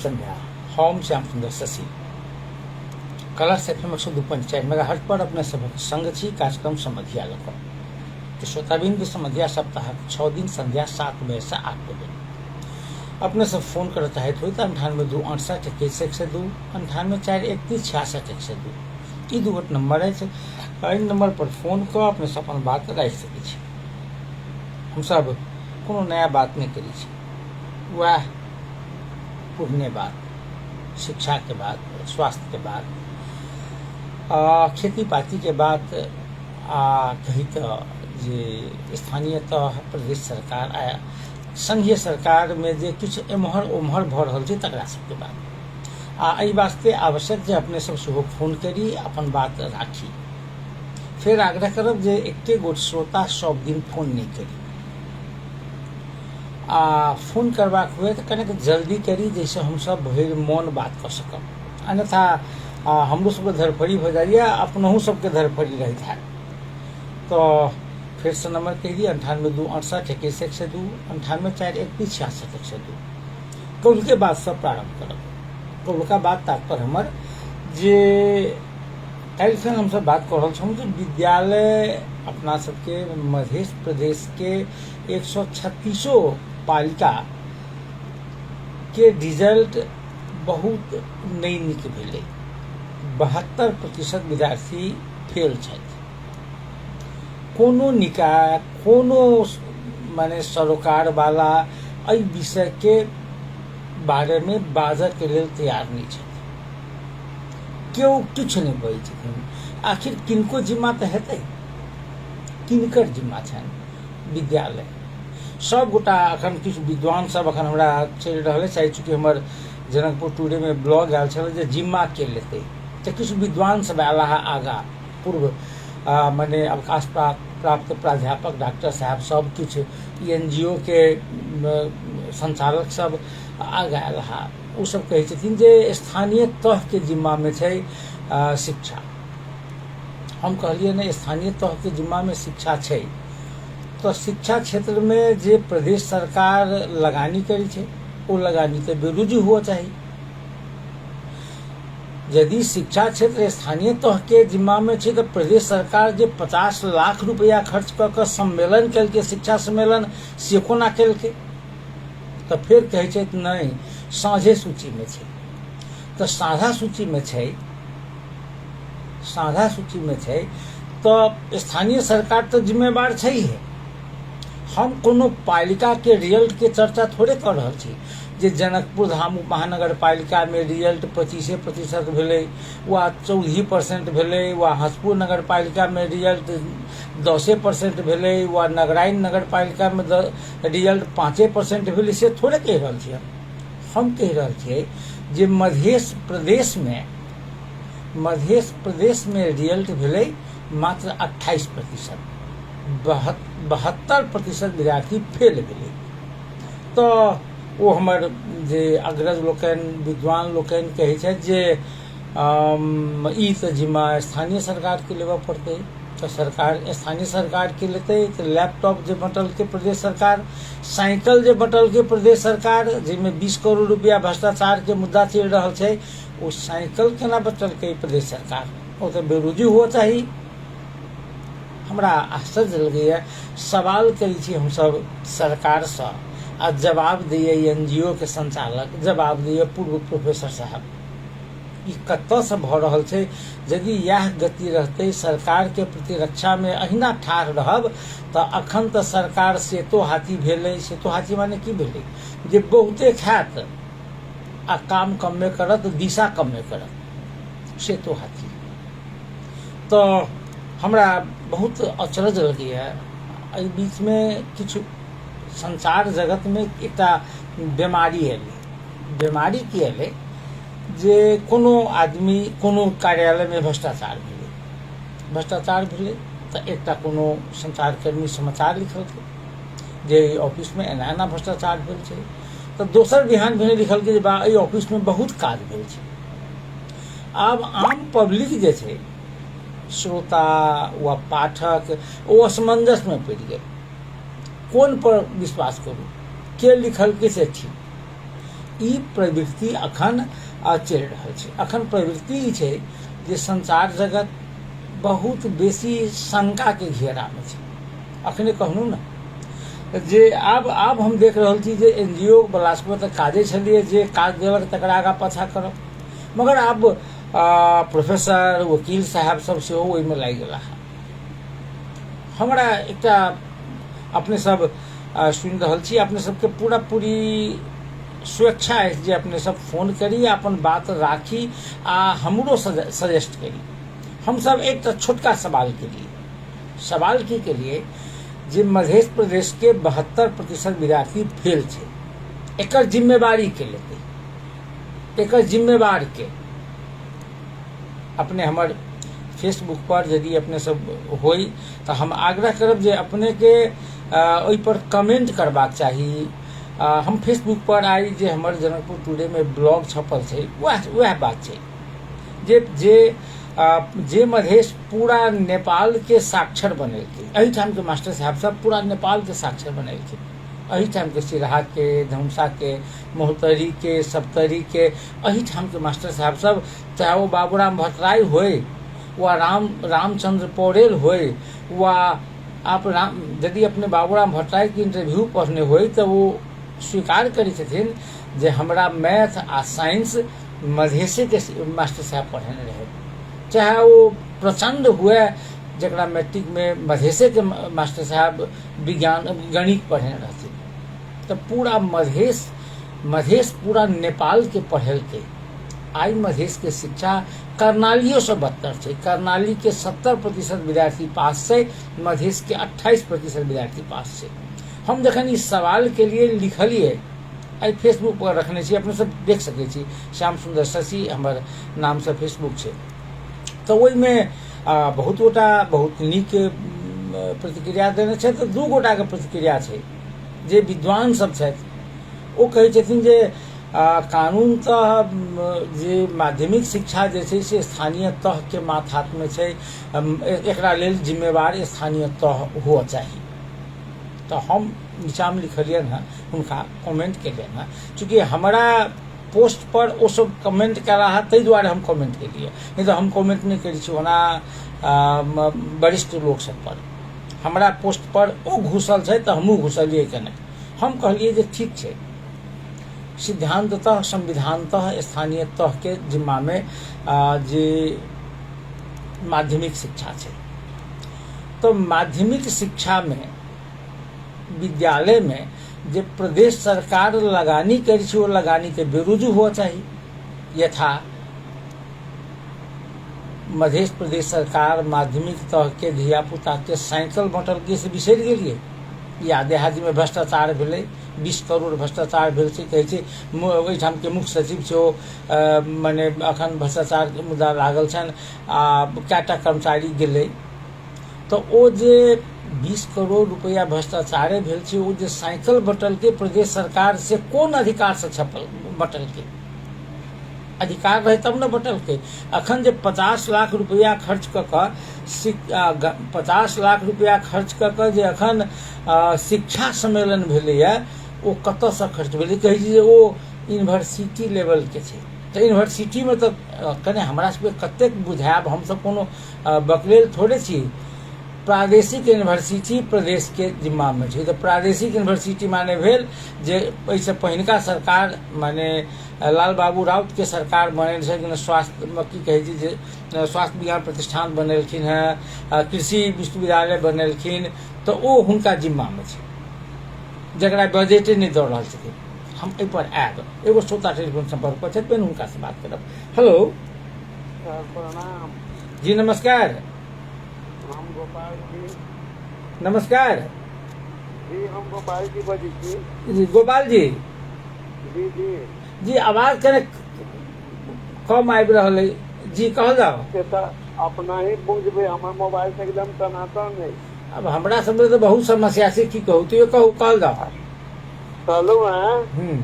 संध्या। हम श्याम सुंदर Shashi colours FM 102.4 megahertz पर अपने सबक संग छी कार्यक्रम समधिया लऽ कऽ। तो श्रोताबिंद समधिया सप्ताह 6 दिन संध्या 7 बजे से 8 बजे अपने सब फोन कर चाहते हो तो 98 2 68 21 102 98 4 31 66 102 ई 2 नंबर है। इन नंबर पर फोन कर अपने से अपन बात रख सके छी। हम सब कोनो नया बात नहीं करी छी, वह पुराने बात, शिक्षा के बात, स्वास्थ्य के बात, खेती पाती के बात, कही तो जे स्थानीय प्रदेश सरकार आ संघीय सरकार में जे कुछ एम्हर ओम्हर भ रहल छै तकरा सबके बात एहि वास्ते आवश्यक जे अपने सब सेहो फोन करी, अपन बात राखी। फिर आग्रह करब जे एके गोट श्रोता सब दिन फोन नहीं करी, फोन करबाक हुए तो कने जल्दी करी, जैसे हम सब भरि मौन बात कर सकब। अन्यथा हमरो सबके धरफड़ी हो जाइए, अपनहु सबके धरफड़ी रहता है। तो फिर से नंबर कह दिए 98 2 68 21 102 98 4 31 66 102। कौल के बाद सब प्रारंभ करब। कौल का बात तात्पर्य हमर जे कल से हम सब बात कर रहा छूँ कि विद्यालय अपना सबके मध्य प्रदेश के 136 पालिका के रिजल्ट बहुत नहीं निक भेलै। 72% विद्यार्थी फेल छथि। कोनो निकाय, कोनो माने सरोकार वाला एहि विषय के बारे में बाजऽ के लेल तैयार नहीं छथि। क्यों किछ नहीं बजै छथिन। आखिर किनको जिम्मा तो हेतै, किनकर जिम्मा छनि? विद्यालय सब गोटा अखन किछु विद्वान सब अखन हमरा चलि रहल है। चाहे चूँकि हमर जनकपुर टुडे में ब्लॉग आयल छल जे जिम्मा के लेते, तो किछु विद्वान सब आला आगा पूर्व माने अवकाश प्राप्त प्राध्यापक डॉक्टर साहब सब किछु NGO के संचालक सब आगा आला। वो सब कहै छथिन जे स्थानीय तह के जिम्मा में छै शिक्षा। हम कहलिए ने स्थानीय तह के जिम्मा में शिक्षा छै, तो शिक्षा क्षेत्र में जे प्रदेश सरकार लगानी करी छै वो लगानी तो बेरुजू हुआ चाहिए। यदि शिक्षा क्षेत्र स्थानीय तह के जिम्मा में छै तो प्रदेश सरकार जे 50 लाख रुपया खर्च कर सम्मेलन कल, शिक्षा सम्मेलन से कोना कल के, तो फिर कहे छै नहीं साझे सूची में छै। तो साझा सूची में छै, साझा सूची में छै तो स्थानीय सरकार तो जिम्मेवार छै ही है। हम कोनो पालिका के रिजल्ट के चर्चा थोड़े कर रहे छी जे जनकपुर धाम महानगर पालिका में रिजल्ट 25% भेलै, वा 14% भेलै, वा हसपुर नगर पालिका में रिजल्ट 10% भेलै, वा नगराइन नगर पालिका में रिजल्ट 5% भेलै। से थोड़े कह रहल छी। हम कह रहल छियै जे मध्य प्रदेश में रिजल्ट भेलै मात्र 28%, 72% विद्यार्थी फेल भेलै। तो वो हमर जे अग्रज लोकनि विद्वान लोकनि कहै छै जे ई तो जिम्मा स्थानीय सरकार के लेबऽ पड़तै। तो सरकार स्थानीय सरकार के लेते तो लैपटॉप जे बंटल के प्रदेश सरकार, साइकिल जे बंटल के प्रदेश सरकार, जिसमें 20 करोड़ रुपया भ्रष्टाचार के मुद्दा चल रहा है, वो साइकिल केना बंटल के प्रदेश सरकार? वो तो बेरुजू हुआ चाहिए। हमरा आश्चर्य लगैया। सवाल करी छी हम सब सरकार से, आ जवाब दिए NGO के संचालक, जवाब दिए पूर्व प्रोफेसर साहब। ई कतऽ से भ रहल छै? यदि यह गति रहते सरकार के प्रतिरक्षा में अहिना ठाढ़ रहब तो अखन तो सरकार सेतो हाथी भेलै। सेतो हाथी माने की भेलै? जे बहुते खायत आ काम कमे करत, दिशा कमे करत, सेतो हाथी। तो हमरा बहुत अचरज लगैया। एहि बीच में किछु संचार जगत में एकटा बीमारी एलै। बीमारी की एलै जे कोनो आदमी कोनो कार्यालय में भ्रष्टाचार भेलै तो एकटा कोनो संचारकर्मी समाचार लिखलकै जे ऑफिस में एना एना भ्रष्टाचार भेल छै। तो दोसर बिहान भेने लिखलकै जे बा एहि ऑफिस में बहुत काज भेल छै। आब आम पब्लिक जे छै, श्रोता वा पाठक, वो असमंजस में पड़ि गेल। कौन पर विश्वास करूं? के लिखल के से ठीक? ई प्रवृत्ति अखन चलि रहल छै। अखन प्रवृत्ति ई छै जे संचार जगत बहुत बेसी शंका के घेरा में छै। अखने कहलहुँ ने जे आब हम देख रहल छी जे NGO वाला सब तऽ काजे छलियै जे काज देलक तकरा आगाँ पाछा करब, मगर आब प्रोफेसर वकील साहब सब सेहो ओहिमे लागि गेला है। हमरा एकटा अपने सब सुनि रहल छी, अपने सबके पूरा पूरी स्वेच्छा है जे अपने सब फोन करी, अपन बात राखी आ हमरो सजेस्ट करी। हम सब एक छोटका सवाल के लिए सवाल की के लिए जे मध्य प्रदेश के 72% विद्यार्थी फेल छै, एकर जिम्मेवारी के लेते, एकर जिम्मेवार के अपने हमर फेसबुक पर यदि अपने सब होई तो हम आग्रह करब जे अपने के ओहि पर कमेंट करबाक चाही। हम फेसबुक पर आई जे हमर जनकपुर टुडे में ब्लॉग छपल छै वह बात छै जे मधेश पूरा नेपाल के साक्षर बनेलखिन। एहिठाम के मास्टर साहब सब पूरा नेपाल के साक्षर बनेलखिन। एहिठाम के सिराहा के, धनुषा के, मोहतरी के, सप्तरी के, एहिठाम के मास्टर साहब सब, चाहे वो बाबूराम भट्टराय होय वा रामचंद्र पौडेल होय वा आप यदि अपने बाबूराम भट्टराय के इंटरव्यू पढ़ने होय तो वो स्वीकार करी छथिन जे हमरा मैथ आ साइंस मधेसे के मास्टर साहब पढ़ेने रहे। चाहे वो प्रचंड हुए जरा मैट्रिक में मधेसे के मास्टर साहब विज्ञान गणित पढ़ेने रहथिन। तो पूरा मधेश पूरा नेपाल के पढ़ल के आई मधेश के शिक्षा कर्णालियों से बदतर है। कर्णाली के 70% विद्यार्थी पास से, मधेश के 28% विद्यार्थी पास से। हम जखन इस सवाल के लिए लिखलिए आई फेसबुक पर रखने छी, अपने सब देख सके छी, श्याम सुंदर शशि हमर नाम से फेसबुक छै। तो ओहि में बहुत गोटा बहुत नीक प्रतिक्रिया देने छै। तो 2 गोटा के प्रतिक्रिया छै जे विद्वान सब छथि, ओ कहै छथिन जे कानून तह जे माध्यमिक शिक्षा जे छै से स्थानीय तह के हाथ में छै, एकरा लेल जिम्मेवार स्थानीय तह हुआ चाहिए। तो हम नीचा में लिखलियन है, उनका कमेंट केलियन है, चूँकि हमारा पोस्ट पर वो सब कमेंट करा है ताहि दुआरे हम कमेंट केलिए, नहीं तो हम कमेंट नहीं करी छी ओना वरिष्ठ लोग सब पर। हमारा पोस्ट पर ओ घुसल छै तो हमहूँ घुसलिए के नहीं। हम कहलिए जे ठीक छै, सिद्धांततः संविधानतः स्थानीय तह के जिम्मा में जे माध्यमिक शिक्षा छै, तो माध्यमिक शिक्षा में विद्यालय में जो प्रदेश सरकार लगानी करी छै वो लगानी के बेरुजू हुआ चाहिए। यथा मध्य प्रदेश सरकार माध्यमिक तह के धिया पुता के साइकिल बांटल के से बिसरि गेलिए, या देहाती में भ्रष्टाचार भेलै, 20 करोड़ भ्रष्टाचार भेल छै, कहै छै ओहिठाम के मुख्य सचिव छै मने अखन भ्रष्टाचार के मुद्दा लागल छनि आ कएटा कर्मचारी गेलै। तो ओ जे 20 करोड़ रुपया भ्रष्टाचारे भेल छै, ओ जे साइकिल बटल के प्रदेश सरकार से कोन अधिकार से छपल बटल के? अधिकार रहे तब न बटल के। अखन जे 50 लाख रुपया खर्च क 50 लाख रुपया खर्च क जे अखन शिक्षा सम्मेलन भेलैया ओ कतऽ से खर्च भेलै? कहै छै जे ओ यूनिवर्सिटी लेवल के छै। तो यूनिवर्सिटी में तो कने हमरा सबके कतेक बुझायब, हमसब कोनो बकलेल थोड़े छी। प्रादेशिक यूनिवर्सिटी प्रदेश के जिम्मा में छै। तो प्रादेशिक यूनिवर्सिटी माने भेल जे एहिसँ पहिनका सरकार माने लाल बाबू राउत के सरकार बनेने छलखिन, स्वास्थ्य की कहै छै जे स्वास्थ्य विज्ञान प्रतिष्ठान बनेलखिन हैं, कृषि विश्वविद्यालय बनेलखिन, तो ओ हुनका जिम्मा में छै, जकरा बजटे नहीं दऽ रहल छथिन। हम एहि पर आयब, एगो श्रोता टेलीफोन संपर्क पर छथि, पहिने हुनका से बात करब। हेलो प्रणाम जी, नमस्कार। हम गोपाल जी। नमस्कार जी, हम गोपाल जी बजै छी। जी गोपाल जी। जी जी जी, आवाज कने कम आबि रहल है जी, कहल जाओ। से तो अपना ही बुझबे, हमर मोबाइल से एकदम टनाटन है। अब हमरा सब तो बहुत समस्या से की कहू, तो ये कहू, कहल जाओ। कहलू है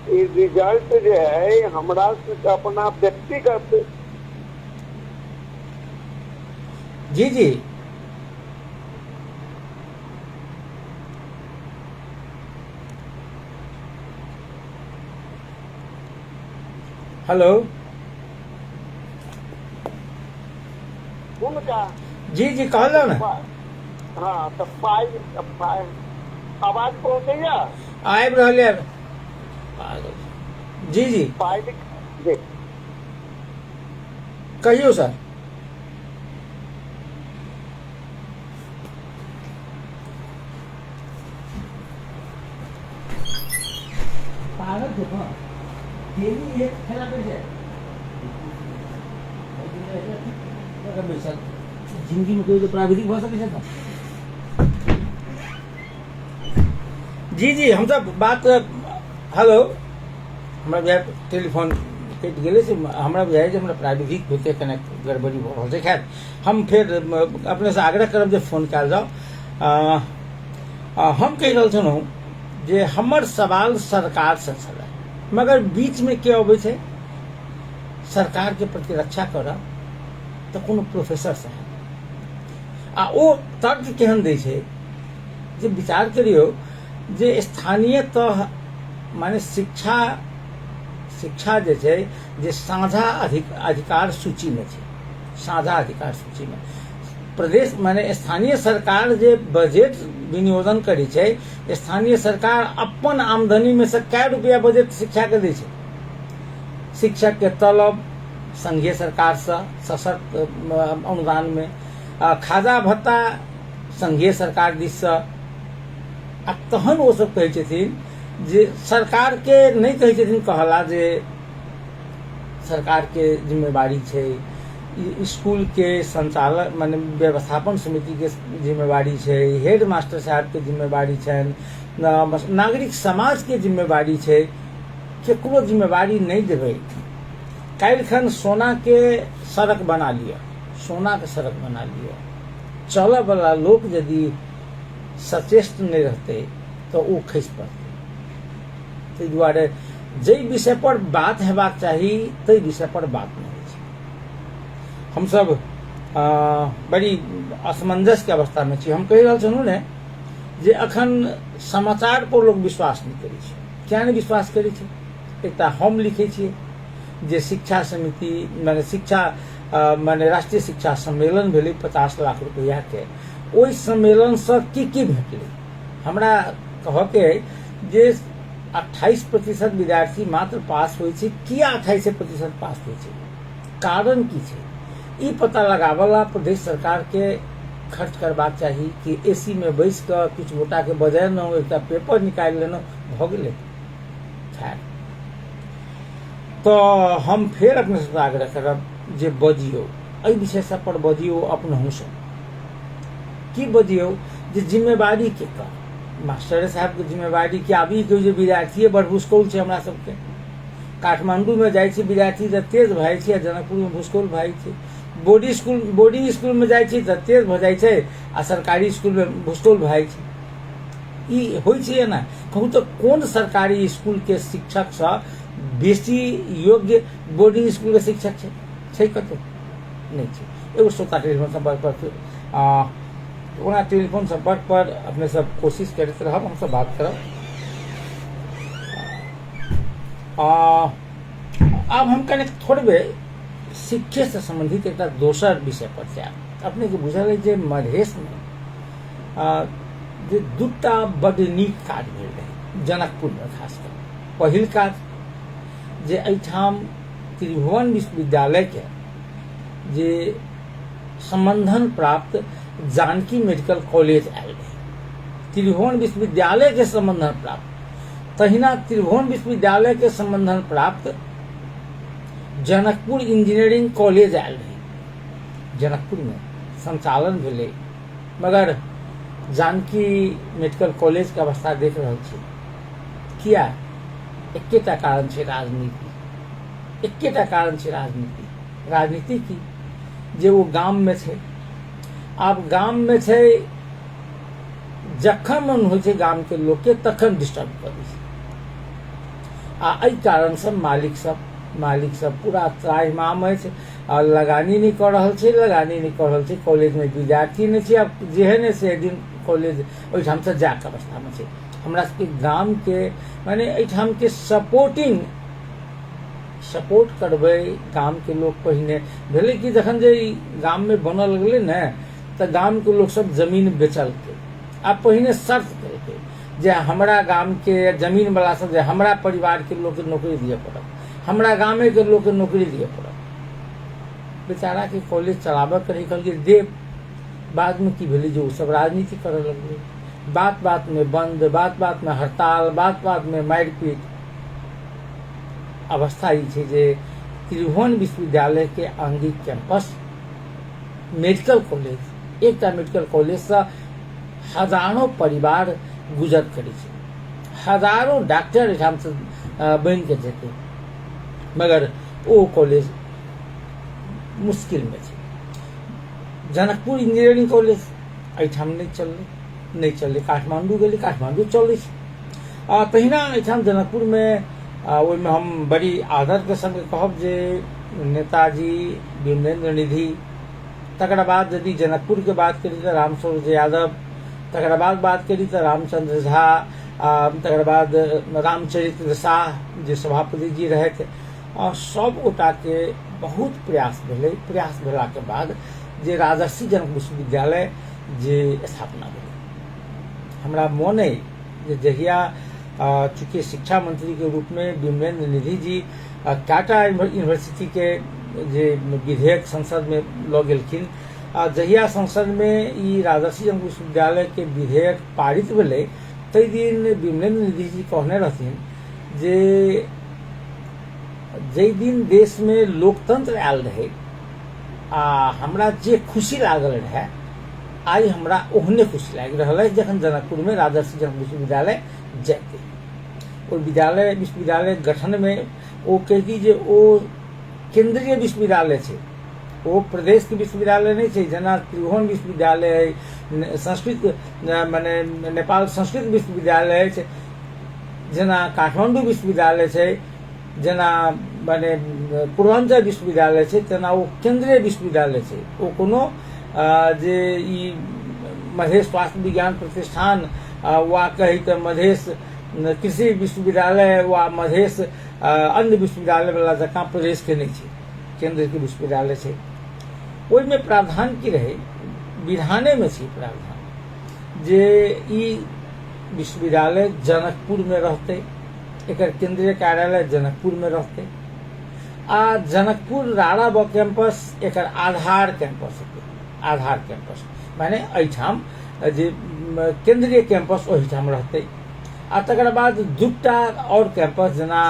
ई रिजल्ट जो है हमरा से अपना व्यक्तिगत। जी जी, हेलो उनका जी जी कहलो ना हाँ तो पाई आवाज पहुंचैया आबि रहलै जी जी पाई जी कहियो सर पागल थे ना डेली एक खेला कर जाए जिंदगी में कोई तो प्राविधिक भाषा कैसे था जी जी हम सब बात हेलो हमरा बुझाय टेलीफोन कटि गेलै से हमरा बुझाय जे हमरा प्राविधिक होते कनेक्ट गड़बड़ी भऽ रहल छै खैर हम फिर अपने से आग्रह करब जे फोन कयल जाओ हम कहि रहल छलहुँ जे हमर सवाल सरकार से छलै मगर बीच में के अबै छै सरकार के प्रतिरक्षा करब तऽ कोनो प्रोफेसर साहब आ ओ तर्क केहन दै छै जे विचार करियौ जे स्थानीय तह माने शिक्षा जे छै जे साझा अधिकार सूची में छै साझा अधिकार सूची में प्रदेश माने स्थानीय सरकार जे बजट विनियोजन करै छै स्थानीय सरकार अपन आमदनी में से कै रुपया बजट शिक्षा के दै छै शिक्षक के तलब संघीय सरकार से सशक्त अनुदान में खाजा भत्ता संघीय सरकार दिस से आ तहन ओ सब कहै छथिन जे सरकार के नहीं कहै छथिन कहला जे सरकार के जिम्मेवारी छै स्कूल के संचालक माने व्यवस्थापन समिति के जिम्मेवारी छै हेड मास्टर साहब के जिम्मेवारी छनि नागरिक समाज के जिम्मेवारी छै केकरो जिम्मेवारी नहीं देबै काल्हिखन सोना के सड़क बना लिया सोना के सड़क बना लिया चलऽ वाला लोग यदि सचेष्ट नहीं रहते तो वो खसि पड़ते ताहि दुआरे जै विषय पर बात हेबाक चाही ताहि विषय पर बात नहीं होइ छै हम सब बड़ी असमंजस के अवस्था में छी हम कहि रहल छलहुँ ने जे अखन समाचार पर लोग विश्वास नहीं करै छै किया नहीं विश्वास करै छै एकटा हम लिखै छियै जे शिक्षा समिति माने शिक्षा माने राष्ट्रीय शिक्षा सम्मेलन भेलै 50 लाख रुपया के ओहि सम्मेलन से की भेटलै हमरा कहऽ के जे 28% विद्यार्थी मात्र पास होइ छै किया 28% पास होइ छै कारण की छै ई पता लगावला प्रदेश सरकार के खर्च करबाक चाही कि एसी में बैस कऽ किछु गोटा के बजेलहुँ एकटा पेपर निकालि लेलहुँ भऽ गेलै खैर तो हम फिर अपने से आग्रह करब जे बजियौ एहि विषय सब पर बजियौ अपनहु से की बजियौ जे जिम्मेवारी के कर मास्टर साहब के जिम्मेवारी के आबी के जे विद्यार्थी बड़ भूसकौल छै हमरा सबके काठमांडू में जाइ छै विद्यार्थी तऽ तेज भऽ जाइ छै जनकपुर में भूसकौल भऽ जाइ छै बोर्डिंग स्कूल में जाइ छै तऽ तेज भऽ जाइ छै आ सरकारी स्कूल में भूसकौल भऽ जाइ छै ई होइ छै ना कहूँ तऽ कोन सरकारी स्कूल के शिक्षक से बेसी योग्य बोर्डिंग स्कूल के शिक्षक छै कतौ नहीं छै एगो श्रोता टेलीफोन संपर्क पर ओना टेलीफोन संपर्क पर अपने सब कोशिश करते रहब हम सब बात करब अब हम कने थोड़बे शिक्षे से संबंधित एक दोसर विषय पर जायब अपने के बुझल है जे मधेश में जे दूटा बड़ नीक काज भेल रहे जनकपुर में खासकर पहिल काज जे एहिठाम त्रिभुवन विश्वविद्यालय के जे संबंधन प्राप्त जानकी मेडिकल कॉलेज आयल रहे त्रिभुवन विश्वविद्यालय के संबंधन प्राप्त तहिना त्रिभुवन विश्वविद्यालय के संबंधन प्राप्त जनकपुर इंजीनियरिंग कॉलेज आयल रहे जनकपुर में संचालन भेलै मगर जानकी मेडिकल कॉलेज के अवस्था देख रहल छी किया एकेटा कारण छै राजनीति एकेटा कारण छै राजनीति की जे वो गाम में छै आब गाम में छै जखन मन होइ छै गाम के लोग के तखन डिस्टर्ब कर दै छै आ एहि कारण से मालिक सब पूरा त्राहिमाम अछि आ लगानी नहीं कर रहल छै कॉलेज में विद्यार्थी नहीं छै अब जेहन से दिन कॉलेज ओहिठाम से जाके अवस्था में छै हमरा सबके गाम के माने एहिठाम के सपोर्टिंग सपोर्ट करबै गाम के लोग पहिने भेलै कि जखन जे ई गाम में बनऽ लगलै ने तऽ गाम के लोग सब जमीन बेचलकै आ पहिने शर्त केलकै जे हमरा गाम के जमीन वाला सब जे हमरा परिवार के लोग के नौकरी दिए पड़त हमरा गामे के लोग के नौकरी दिए पड़त बेचारा के कॉलेज चलाबऽ के रही कहलकै देव बाद में की भेलै जे ओ सब राजनीति करऽ लगलै बात बात में बंद बात बात में हड़ताल बात बात में मारिपीट अवस्था ई छै जे त्रिभुवन विश्वविद्यालय के आंगिक कैंपस मेडिकल कॉलेज एकटा मेडिकल कॉलेज से हजारों परिवार गुजर करै छै हजारों डॉक्टर एहिठाम से बनि के जेतै मगर ओ कॉलेज मुश्किल में छै जनकपुर इंजीनियरिंग कॉलेज एहिठाम नहीं चललै काठमांडू गेलै काठमांडू चलै छै तहिना एहिठाम जनकपुर में ओहिमे हम बड़ी आदर के संग कहब जे नेताजी विमलेन्द्र निधि तकरा बाद यदि जनकपुर के बात करी तो रामस्वरूप यादव तकरा बाद बात करी तो रामचंद्र झा तकरा बाद रामचरित्र शाह जे सभापति जी रहथि सब गोटा के बहुत प्रयास भेलै प्रयास भेला के बाद जे राजर्षि जनक विश्वविद्यालय जे स्थापना भेलै हमरा मोन अइ जे जहिया चूंकि शिक्षा मंत्री के रूप में विमलेन्द्र निधि जी टाटा यूनिवर्सिटी के जे विधेयक संसद में लऽ गेलखिन जहिया संसद में ई राजर्षि जनक विश्वविद्यालय के विधेयक पारित भेलै ताहि दिन विमलेन्द्र निधि जी कहने रहथिन जे जाहि दिन देश में लोकतंत्र आयल रहे हमरा जे खुशी लागल रहे आई हमरा ओहने खुशी लागि रहल है जखन जनकपुर में राजर्षि जनक विश्वविद्यालय जेतै ओ विश्वविद्यालय गठन में ओ कहती जे ओ केंद्रीय विश्वविद्यालय छै ओ प्रदेश के विश्वविद्यालय नहीं छै जेना त्रिभुवन विश्वविद्यालय संस्कृत माने नेपाल संस्कृत विश्वविद्यालय छै जेना काठमांडू विश्वविद्यालय छै जेना माने पूर्वांचल विश्वविद्यालय छै तेना ओ केंद्रीय विश्वविद्यालय छै ओ कोनो जे ई मधेश स्वास्थ्य विज्ञान प्रतिष्ठान वा कही तो मधेश कृषि विश्वविद्यालय वा मधेश अन्य विश्वविद्यालय वाला जकाँ प्रदेश के नहीं छै केंद्र के विश्वविद्यालय छै ओहिमे प्रावधान की रहे विधाने में छै प्रावधान जे ई विश्वविद्यालय जनकपुर में रहते एकर केंद्रीय कार्यालय जनकपुर में रहते आ जनकपुर राणा ब कैंपस एकर आधार कैंपस आधार कैंपस माने एहिठाम जे केंद्रीय कैंपस ओहिठाम रहते आ तकर बाद दूटा और कैंपस जेना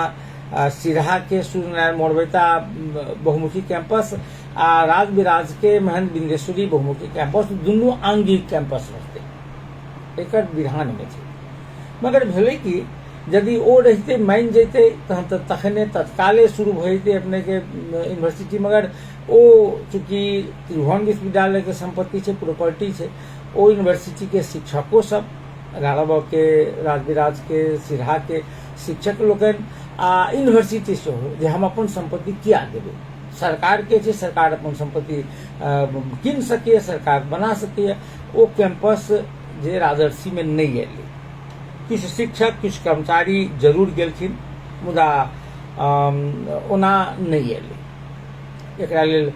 सिरहा के सूर्यनारायण मोरबेता बहुमुखी कैंपस आ राज बिराज के महेंद्र बिंदेश्वरी बहुमुखी कैंपस दुनू आंगिक कैंपस रहते एकर विधान में छै मगर भेलै कि यदि ओ रहते मान जैते तहन तऽ तखने तत्काले शुरू भ जैते अपने के यूनिवर्सिटी मगर ओ चूंकि त्रिभुवन विश्वविद्यालय के संपत्ति छै प्रॉपर्टी छै ओ यूनिवर्सिटी के शिक्षकों सब राणा के राजविराज के सिरहा के शिक्षक लोकनि आ यूनिवर्सिटी से हो जे हम अपन संपत्ति किया देबै सरकार के छै सरकार अपन संपत्ति कीन सकै सरकार बना सकै ओ कैंपस जे राजर्षि में नहीं एलै किछु शिक्षक किछु कर्मचारी जरूर गेलखिन मुदा ओना नहीं एलै एकरा लेल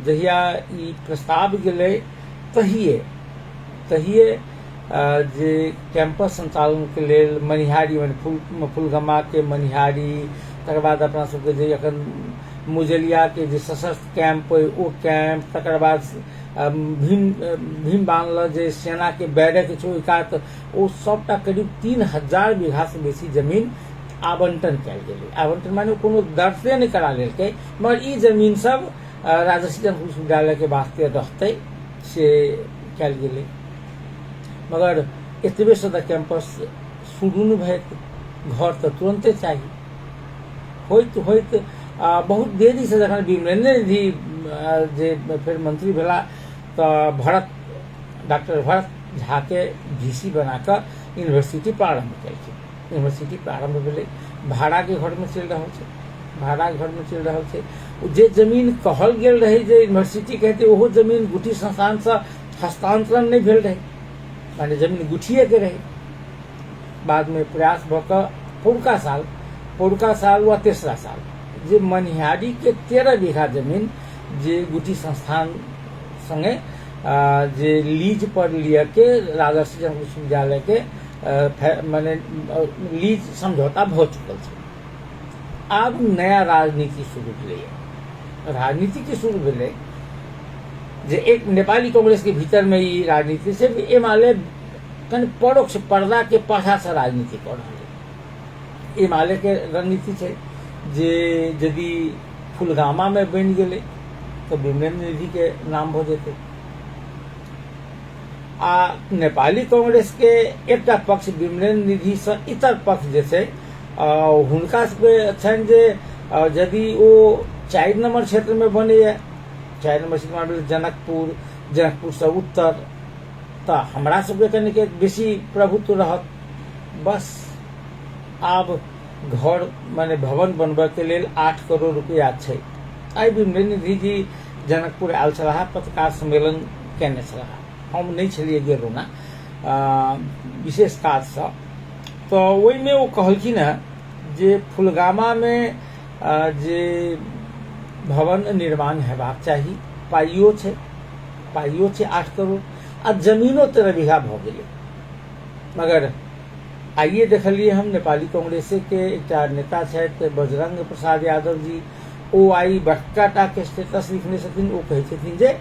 जहिया ई प्रस्ताव गेलै तहिए जे कैंपस संचालन के लेल मनिहारी फूलगमा के मनिहारी तकर बाद अपना सबके जे अखन मुजलिया के जे सशस्त्र कैंप ओ कैंप तकर बाद भीम बांधल जे सेना के बैरक छै ओहि कात ओ सबटा करीब 3000 बीघा से बेसी जमीन आवंटन कयल गेलै आवंटन माने कोनो दर्शे नहीं करा लेलकै मगर ई जमीन सब राजर्षि जनक विश्वविद्यालय के वास्ते रहतै से कयल गेलै मगर एतबे से कैंपस शुरू नहीं भैत घर तो तुरंते चाहिए होइत बहुत देरी से जखन विमलेन्द्र निधि जे फिर मंत्री भेला तो डॉक्टर भरत झा के VC बनाकर यूनिवर्सिटी प्रारंभ कयलखिन यूनिवर्सिटी प्रारंभ भेलै भाड़ा के घर में चल रहा छै भाड़ा घर में चल रहा छै जे जमीन कहल गेल रहे जे यूनिवर्सिटी कहते ओहो जमीन गुठी संस्थान से हस्तांतरण नहीं भेल रहे माने जमीन गुठिए के रहे बाद में प्रयास भऽ कऽ पौरका साल वा तेसरा साल जे मनिहारी के 13 बीघा जमीन जे गुटी संस्थान संगे जे लीज पर लिया के राजर्षि जनक विश्वविद्यालय के माने लीज समझौता भ चुकल छै। आब नया राजनीति शुरू भेलै। राजनीति के शुरू भेलै जे एक नेपाली कांग्रेस के भीतर में ई राजनीति से एमाले कनि परोक्ष पर्दा के पाछा से राजनीति कर रहा। एमाले के रणनीति छै जे यदि फुलगामा में बन गेलै तो विमलेन्द्र निधि के नाम भ जेतै। आ नेपाली कांग्रेस के एकटा पक्ष विमलेन्द्र निधि से इतर पक्ष जे छै हुनका सबके छनि जे यदि ओ 4 नंबर क्षेत्र में बनैया, 4 नंबर क्षेत्र में जनकपुर से उत्तर, तो हमरा सबके कनिक बेसी प्रभुत्व रहत। बस आब घर माने भवन बनबे के लेल 8 करोड़ रुपया छै। आई विमलेन्द्र निधि जी जनकपुर आयल छलाह, पत्रकार सम्मेलन केने छलाह। हम नहीं छलिए गेल ओना विशेष काज से। तो ओहि में वो कहलखिन है जे फुलगामा में जे भवन निर्माण हेबाक चाही, पाइयो छै 8 करोड़ आ जमीनो 13 बीघा भ गेलै। मगर आइए देखलिए हम नेपाली कांग्रेस के एकटा नेता छथि बजरंग प्रसाद यादव जी, ओ आई बड़का टा के स्टेटस लिखने छथिन। ओ कहै छथिन जे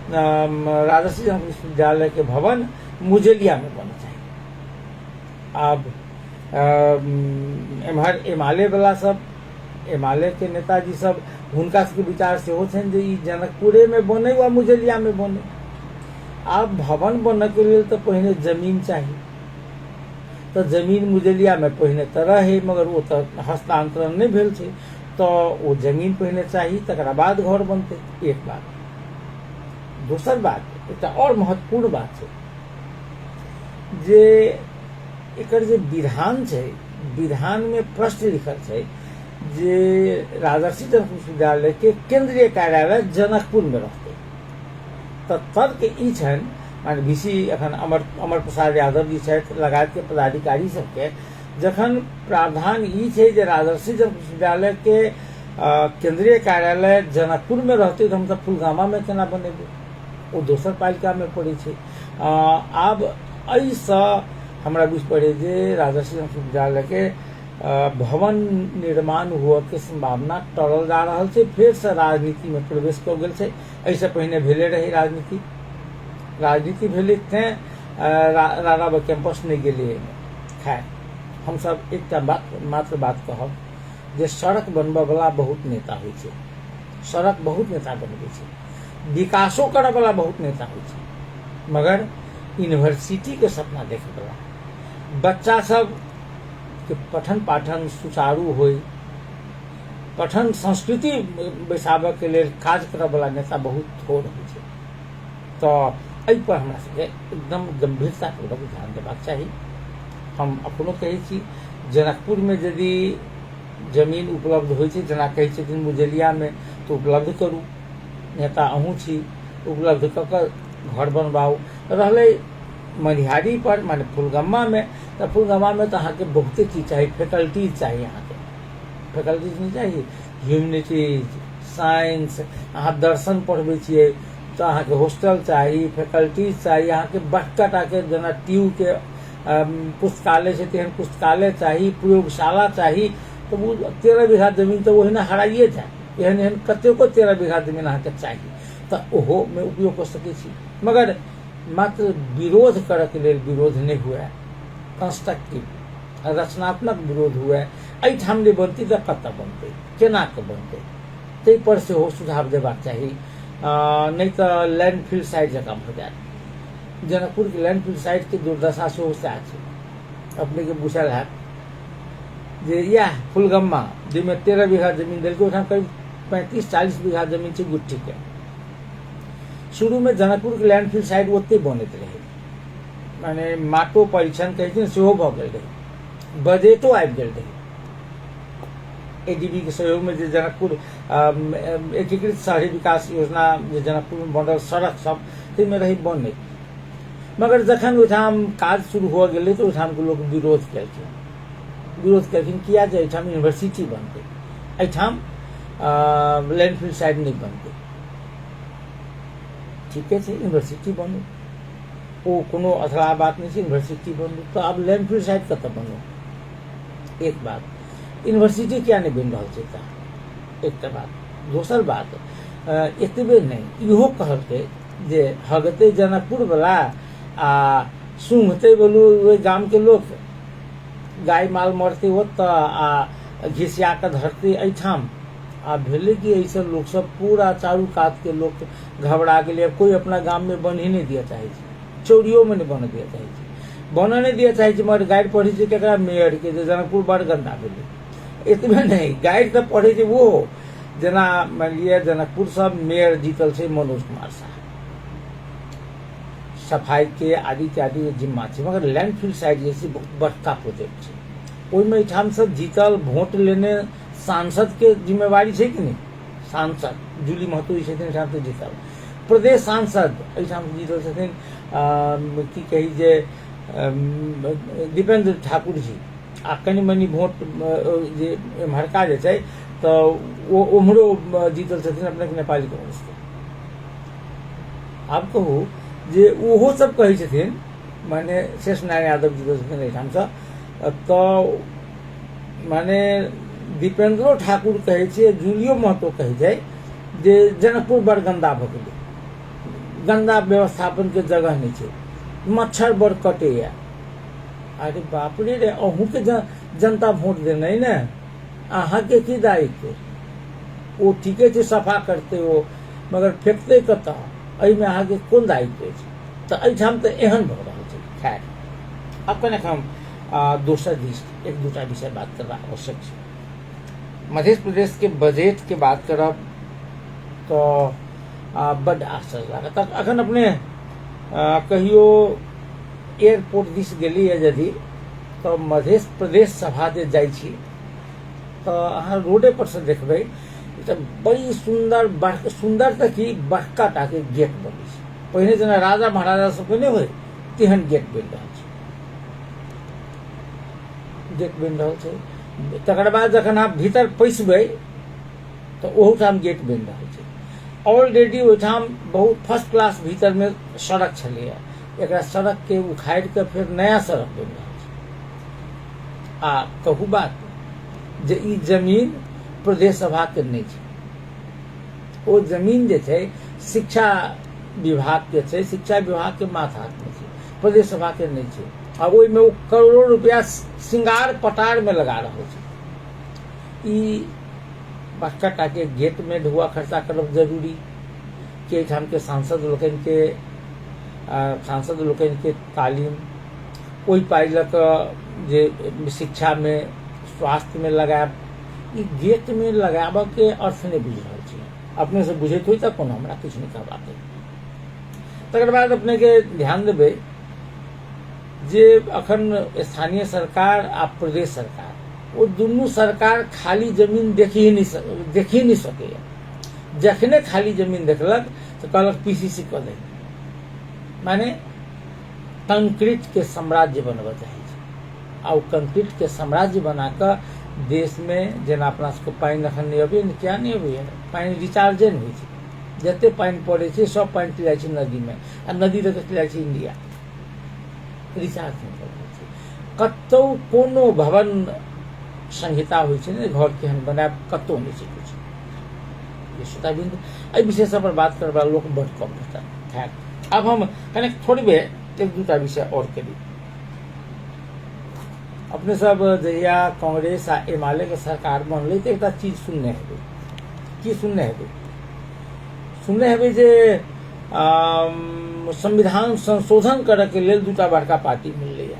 राजर्षि जनक विश्वविद्यालय के भवन मुजेलिया में बनना चाहिए। अब एम्हर एमाले वाला सब, एमाले के नेताजी सब, हुनका सबके विचार सेहो छनि जे ई जनकपुरे में बने वा मुजेलिया में बने। आब भवन बनय के लेल तो पहिने जमीन चाहिए, तो जमीन मुजेलिया में पहिने तो रहे मगर वो तो हस्तांतरण नहीं भेल छै, तो वो जमीन पहिने चाहिए तकरा बाद घर बनते। एक बात। दोसर बात एक और महत्वपूर्ण बात है जे एकर जे विधान छै, विधान में प्रश्न लिखल छै जे राजर्षि जनक विश्वविद्यालय के केंद्रीय कार्यालय जनकपुर में रहते। तो तर्क ई छनि माने VC अखन अमर प्रसाद यादव जी छथि लगायत के पदाधिकारी सबके जखन प्रावधान ई छै जे राजर्षि जनक विश्वविद्यालय के केंद्रीय कार्यालय जनकपुर में रहते तो हम सब फुलगामा में केना बनेबै, वो दोसर पालिका में पड़े छै। आब एहिसँ हमरा बुझ पड़े जे राजर्षि जनक विश्वविद्यालय के भवन निर्माण हुआ के संभावना टरल जा रहा है। फिर से राजनीति में प्रवेश कर गेल छै। ऐसे पहले भेले रही राजनीति भेले तें राणा कैंपस नहीं गेलिए। खैर हम सब एक मात्र बात कहब जे सड़क बनबे वाला बहुत नेता होइ छै, सड़क बहुत नेता बनबे छै, विकासो करे वाला बहुत नेता होइ छै, मगर यूनिवर्सिटी के सपना देखे वाला, बच्चा सब के पठन पाठन सुचारू होय, पठन संस्कृति बैसाबे के लेल काज करे वाला नेता बहुत थोड़ होइ छै। तो एहि पर हमरा सबके एकदम गंभीरता पूर्वक ध्यान देबाक चाही। हम अपनो कहै छी जनकपुर में यदि जमीन उपलब्ध होइ छै, जेना कहै छथिन मुजेलिया में, तो उपलब्ध करू। नेता अहूँ छी, उपलब्ध कऽ कऽ घर बनबाऊ। रहलै मनिहारी पर माने फुलगम्मा में, तो फुलगम्मा में तो अहाँके बहुते चीज चाहिए, फैकल्टीज चाहिए। अहाँके फैकल्टीज नहीं चाहिए, ह्यूमनिटीज, साइंस, अहाँ दर्शन पढ़बै छियै तो अहाँके हॉस्टल चाहिए, फैकल्टीज चाहिए। अहाँके बड़का टाके जेना ट्यू के पुस्तकालय छै तेहन पुस्तकालय चाहिए, प्रयोगशाला चाहिए। तो वो 13 बीघा जमीन तो ओहिना हराइए जाए। एहन एहन कतेको 13 बीघा जमीन अहाँके चाहिए, तो ओहो में उपयोग कर सकै छी। मगर मात्र विरोध करऽ के लेल विरोध नहीं हुए, कंस्ट्रक्टिव रचनात्मक विरोध हुए। एहिठाम नहीं बनती तो कतऽ बनतै, केना के बनतै, ताहि पर सेहो सुझाव देबाक चाही। नहीं तो लैंडफिल साइट जकाँ भऽ जायत। जनकपुर के लैंडफिल साइट के दुर्दशा सेहो सएह छै। अपने के बुझल हैत जे यह फुलगम्मा जाहिमे 13 बीघा जमीन देलकै, ओहिठाम करीब 35-40 बीघा जमीन छै गुट्ठी के। शुरू में जनकपुर के लैंडफिल साइट ओते बनैत रहे, माने माटो परीक्षण कहै छै सेहो भऽ गेल रहे, बजटो आबि गेल रहे। ADB के सहयोग में जे जनकपुर एकीकृत शहरी विकास योजना जे जनकपुर में बनल सड़क सब ताहिमे रही बने। मगर जखन ओहिठाम काज शुरू हो गेलै तो ओहिठाम के लोग विरोध केलखिन किया जे एहिठाम यूनिवर्सिटी बनतै। एहिठाम लैंडफिल साइड नहीं बनते ठीके छै यूनिवर्सिटी बनू ओ कोनो अथरा बात नहीं छै यूनिवर्सिटी बनू तो अब लैंडफिल साइड कतऽ बनू एक बात यूनिवर्सिटी क्या नहीं बन रहा छै एक बात दोसर बात एतबे नहीं इहो कहलकै जे हगते जनकपुर वाला आ सूंघते बोलू ओहि गाम के लोग गाय माल मरते ओतऽ आ घिसिया के धरते एहिठाम आ भेले कि ऐसे लोग सब पूरा चारू कात के लोग घबरा गए कोई अपना गांव में बन ही नहीं दिया चाहे चोरियो में नहीं बन दिया चाहे बन नहीं दिया चाहे मगर गाइड पढ़े छै केकरा मेयर के जनकपुर बड़ गंदा भेले एतबे नहीं गाइड तो पढ़े छै वो जना मान लिया जनकपुर सब मेयर जीतल छै मनोज कुमार शाह सफाई के आदि इत्यादि जिम्मा छै मगर लैंडफिल साइड जैसे बहुत बड़का प्रोजेक्ट छै ओहिमे एहिठाम सब जीतल वोट लेने सांसद के जिम्मेवारी छै कि नहीं सांसद जूली महतो छथिन एहिठाम से जीतल प्रदेश सांसद एहिठाम से जीतल छथिन की कही जे दीपेंद्र ठाकुर जी आ कनि मनी वोट जे एम्हरका जे छै तो वो उम्हरो जीतल छथिन अपने नेपाली कांग्रेस के आब कहू जे ओहो सब कहै छथिन माने शेष नारायण यादव जीतल छथिन एहिठाम से तो माने दीपेंद्रो ठाकुर कहे छै जूलियो महतो कहे छै जे जनकपुर बड़ गंदा भ गेलै गंदा व्यवस्थापन के जगह नहीं छै मच्छर बड़ कटैया अरे बाप रे रे अहूँ के जनता वोट देना है ना अहाँ के की दायित्व वो ठीके छै सफा करते हो मगर फेंकते कतऽ एहिमे अहाँ के कोन दायित्व छै तऽ एहिठाम तऽ एहन भऽ रहल छै खैर अब कनेक हम दोसर दिश एक दूटा विषय बात करना आवश्यक है मध्य प्रदेश के बजट के बात करब तो बड़ आश्चर्य लागत अखन अपने कहियो एयरपोर्ट दिस गेलिए यदि तो मध्य प्रदेश सभा जे जाइ छी तो अहाँ रोडे पर से देखबै तऽ बड़ी सुंदर तक ही बड़का टा के गेट बनै छै पहिने जेना राजा महाराजा सबके नहीं होय तेहन गेट बनि रहल छै गेट बनि रहल छै तकर बाद जखन अहाँ भीतर पैसबै तऽ ओहूठाम गेट बनि रहल छै ऑलरेडी ओहिठाम बहुत फर्स्ट क्लास भीतर में सड़क छलैया एकरा सड़क के उखाड़ि के फिर नया सड़क बनि रहल छै आ कहू बात जे ई जमीन प्रदेश सभा के नहीं छै ओ जमीन जे छै शिक्षा विभाग के छै शिक्षा विभाग के माथा में छै प्रदेश सभा के नहीं छै आ ओहिमे ओ करोड़ों रुपया श्रृंगार पटार में लगा रहा है ई बड़का टा के गेट में ढुआ खर्चा करब जरूरी कि एहिठाम के सांसद लोकनि के तालीम ओहि पाइ लऽ कऽ जे शिक्षा में स्वास्थ्य में लगायब ई गेट में लगाबऽ के अर्थ नहीं बुझि रहल छी अपने से बुझैत होई तऽ कोनो हमरा किछु नहीं कहबाक तकर बाद अपने के ध्यान देबै जे अखन स्थानीय सरकार आ प्रदेश सरकार वो दुनू सरकार खाली जमीन देखी नहीं सके जखने खाली जमीन देखलक तो कहलक पीसीसी कऽ दे माने कंक्रीट के साम्राज्य बनबऽ चाहे आ कंक्रीट के साम्राज्य बना कर देश में जेना अपना सबके पानि अखन नहीं अबै क्या नहीं अबै पानि रिचार्जे नहीं होइ छै जते पानि पड़ै छै सब पानि चलि जाइ छै नदी में आ नदी तक चलि जाइ छै इंडिया रिचार्ज नहीं करै छै कतौ कोनो भवन संहिता होइ छै ने घर केहन बनायब कतौ नहीं छै कुछ ये श्रोता बिंदु एहि विषय सब पर बात करबा लोग बड़ कम भेटत अब हम कने थोड़ी बे एक दूटा विषय और करी अपने सब जहिया कांग्रेस आ एमाले के सरकार बनलै तऽ एकटा चीज सुनने हेबै की सुनने हेबै जे संविधान संशोधन करऽ के लेल दूटा बड़का पार्टी मिललैया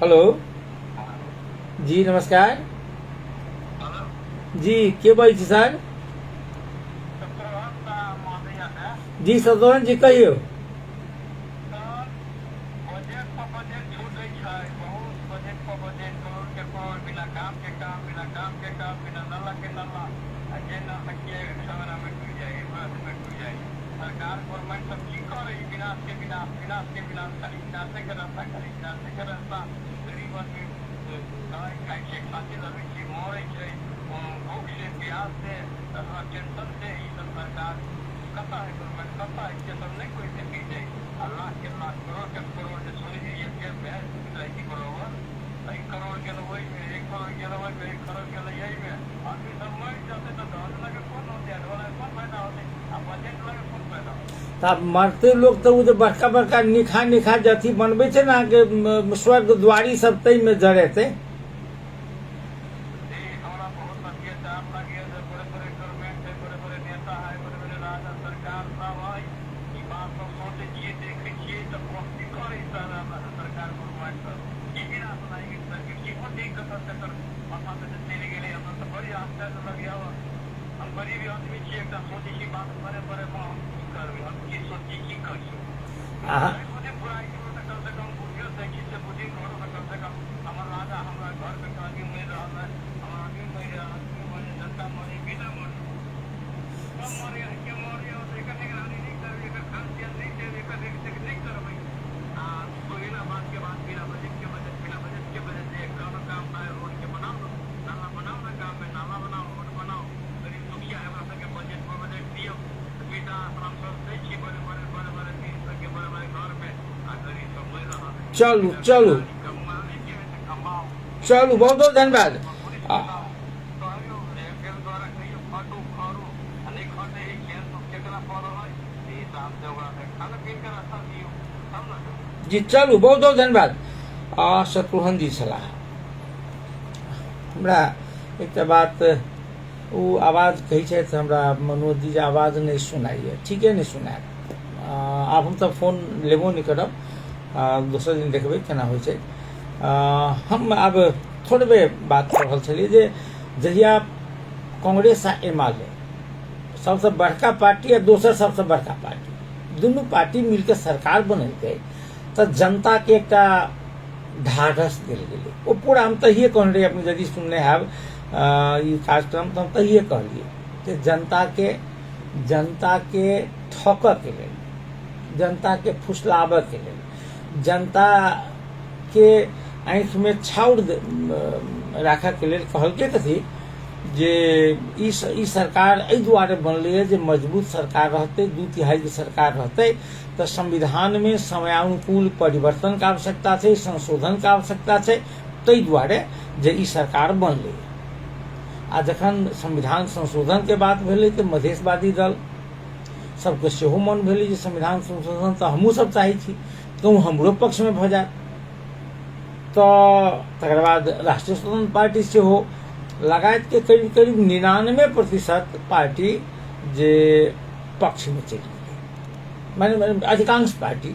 हेलो जी नमस्कार जी के बाजै छी सर जी सतोहन जी कहियौ दवाई खाइ छै, खांसी लगै छै, मरै छै, भूख से, प्यास से, टेंशन से, ई सब सरकार कतऽ है गवर्नमेंट, कतऽ है, ये सब नहीं कोई देखी छै। लाख के लाख, करोड़ के करोड़ जे सुनै छै, एक भैंस रहै छै करोड़, 1 करोड़ के वही में, 1 करोड़ के वही में, 1 करोड़ के यही में, आदमी सब मर जाते तो घर लगे कौन होते, घर लगे कौन फायदा होते, आ बजट लगे कौन फायदा होते। तब मरते लोग तो जो बड़का बड़का निखा जथी बनबे छै ना के स्वर्ग द्वारी सब तई में जड़े थे। हमरा बहुत अत्याचार लगे, बड़े बड़े गवर्नमेंट है, बड़े बड़े नेता है, बड़े बड़े राजा सरकार सब है, ई बात सब सोचे छियै, देखे छियै तो कोशिश करे सरकार गवर्नमेंट सब ई बिना सुनाई के सरकार की को देख कर सरकार माथा पे चले गेले। हमरा तो बड़ी आश्चर्य लगे। हम गरीब आदमी छियै, एकटा सोचे छी बात बड़े बड़े हम की करबै, हम की सोची की करी। मुझे बुराई की तो कम से कम बुझियो देखी से बुझी करो तो कम से कम हमार राजा हमरा घर में आदमी मिल रहा है, हमारा आदमी मिल रहा है, आदमी मरे, जनता मरे, बिना मरे, कब मरे के मरे, और एक निगरानी नहीं करबे, एक खान पान नहीं देबे, एक नहीं करबे। तो बिना बात के बाद बिना बजट के बजट से एक काम है, रोड के बनाओ, नाला बनाओ ना, गाँव में नाला बनाओ, रोड बनाओ, गरीब दुखिया है हमरा सबके बजट में बजट दियो, बेटा आश्रम सब दै छी, बड़े बड़े बड़े बड़े पीर सबके बड़े बड़े घर में, आ गरीब सब मर रहा है। चलू चलू कमाने के है तो कमाओ, चलू, बहुत बहुत धन्यवाद। कहलियो रेल द्वारा कहियो खटू खरू, नहीं खटे ही खेल तो केकरा पड़ल है, ई हिसाब से ओकरा खाना पीन के रास्ता दियो, तब ना। जी चलू, बहुत बहुत धन्यवाद। शत्रुघ्न जी सलाह हमरा एकटा बात वो आवाज कही छै तऽ हमरा मनोज जी आवाज नहीं सुनाइए, ठीके नहीं सुनाय। आब हम तऽ फोन लेबो नहीं करब, दोसर दिन देखबै केना होइ छै। हम आब थोड़बे बात कर रहल छलियै जे जहिया कांग्रेस आ एमाले सबसे बड़का पार्टी आ दोसर सबसे बड़का पार्टी दुनू पार्टी मिलकर सरकार बनेलकै तऽ जनता के एकटा ढाढ़स देल गेलै। ओ पूरा हम तहिए कहने रही, अपने यदि सुनने हैब ई कार्यक्रम तो हम तहिए कहलिए कि जनता के ठोकऽ के लेल, जनता के फुसलाबऽ के लेल, जनता के आँखि में छाउर राखऽ के लेल कहलकै कथी जे ई सरकार एहि दुआरे बनलै जे मजबूत सरकार रहतै, 2/3 के सरकार रहतै तऽ संविधान में समयानुकूल परिवर्तन के आवश्यकता छै, संशोधन के आवश्यकता छै, ताहि दुआरे जे ई सरकार बनलै। आ जखन संविधान संशोधन के बात भेलै तऽ मधेशवादी दल सबके सेहो मन भेलै जे संविधान संशोधन तऽ हमहूँ सब चाहै छी, कहूँ हमरो पक्ष में भऽ जायत। तऽ तकर बाद राष्ट्रीय स्वतंत्र पार्टी सेहो लगायत के करीब करीब 99% पार्टी जे पक्ष में चलि गेलै, माने अधिकांश पार्टी